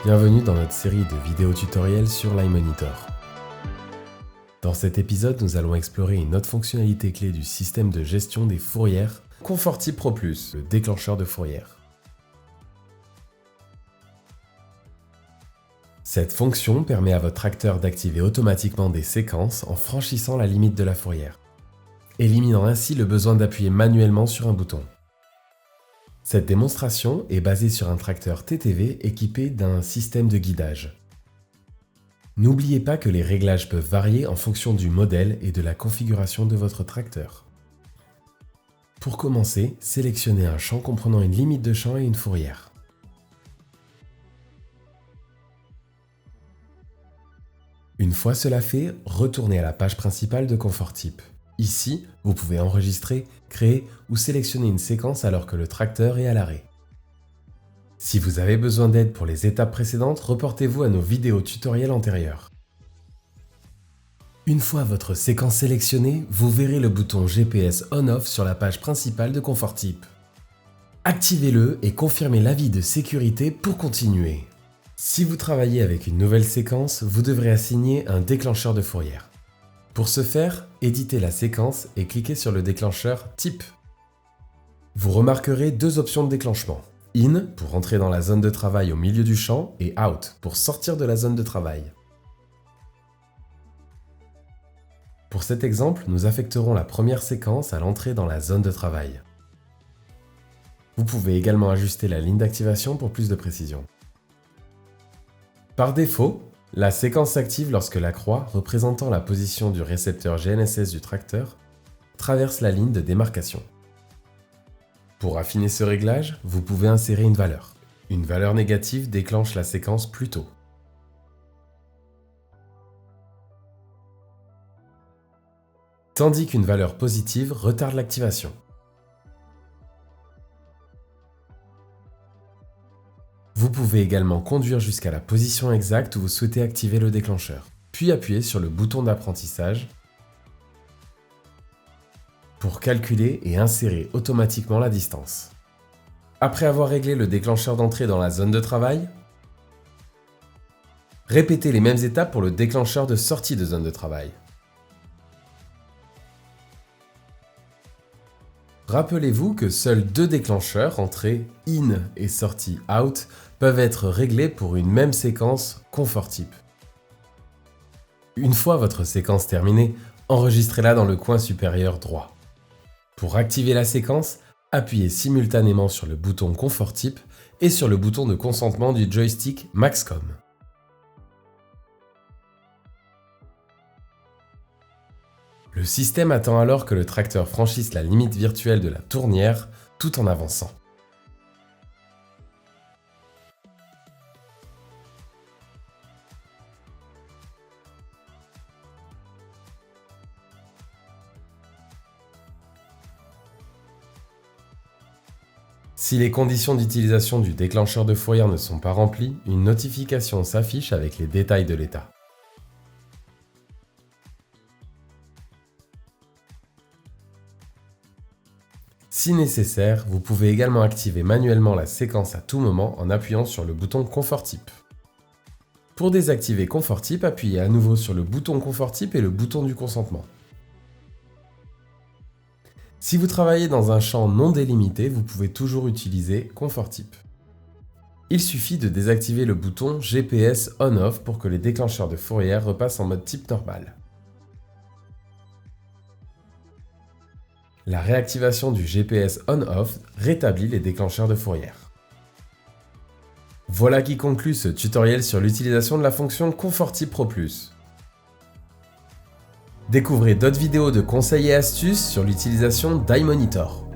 Bienvenue dans notre série de vidéos tutoriels sur l'iMonitor. Dans cet épisode, nous allons explorer une autre fonctionnalité clé du système de gestion des fourrières, Confortip Pro+, le déclencheur de fourrière. Cette fonction permet à votre tracteur d'activer automatiquement des séquences en franchissant la limite de la fourrière, éliminant ainsi le besoin d'appuyer manuellement sur un bouton. Cette démonstration est basée sur un tracteur TTV équipé d'un système de guidage. N'oubliez pas que les réglages peuvent varier en fonction du modèle et de la configuration de votre tracteur. Pour commencer, sélectionnez un champ comprenant une limite de champ et une fourrière. Une fois cela fait, retournez à la page principale de Confortip. Ici, vous pouvez enregistrer, créer ou sélectionner une séquence alors que le tracteur est à l'arrêt. Si vous avez besoin d'aide pour les étapes précédentes, reportez-vous à nos vidéos tutoriels antérieures. Une fois votre séquence sélectionnée, vous verrez le bouton GPS On-Off sur la page principale de Confortip. Activez-le et confirmez l'avis de sécurité pour continuer. Si vous travaillez avec une nouvelle séquence, vous devrez assigner un déclencheur de fourrière. Pour ce faire, éditez la séquence et cliquez sur le déclencheur Type. Vous remarquerez deux options de déclenchement. In pour entrer dans la zone de travail au milieu du champ et Out pour sortir de la zone de travail. Pour cet exemple, nous affecterons la première séquence à l'entrée dans la zone de travail. Vous pouvez également ajuster la ligne d'activation pour plus de précision. Par défaut, la séquence s'active lorsque la croix représentant la position du récepteur GNSS du tracteur traverse la ligne de démarcation. Pour affiner ce réglage, vous pouvez insérer une valeur. Une valeur négative déclenche la séquence plus tôt. Tandis qu'une valeur positive retarde l'activation. Vous pouvez également conduire jusqu'à la position exacte où vous souhaitez activer le déclencheur, puis appuyer sur le bouton d'apprentissage pour calculer et insérer automatiquement la distance. Après avoir réglé le déclencheur d'entrée dans la zone de travail, répétez les mêmes étapes pour le déclencheur de sortie de zone de travail. Rappelez-vous que seuls deux déclencheurs, entrée in et sortie out, peuvent être réglés pour une même séquence Confortip. Une fois votre séquence terminée, enregistrez-la dans le coin supérieur droit. Pour activer la séquence, appuyez simultanément sur le bouton Confortip et sur le bouton de consentement du joystick Maxcom. Le système attend alors que le tracteur franchisse la limite virtuelle de la tournière tout en avançant. Si les conditions d'utilisation du déclencheur de fourrière ne sont pas remplies, une notification s'affiche avec les détails de l'état. Si nécessaire, vous pouvez également activer manuellement la séquence à tout moment en appuyant sur le bouton Confortip. Pour désactiver Confortip, appuyez à nouveau sur le bouton Confortip et le bouton du consentement. Si vous travaillez dans un champ non délimité, vous pouvez toujours utiliser Confortip. Il suffit de désactiver le bouton GPS On-Off pour que les déclencheurs de fourrière repassent en mode type normal. La réactivation du GPS On-Off rétablit les déclencheurs de fourrière. Voilà qui conclut ce tutoriel sur l'utilisation de la fonction Confortip Pro+. Découvrez d'autres vidéos de conseils et astuces sur l'utilisation d'iMonitor.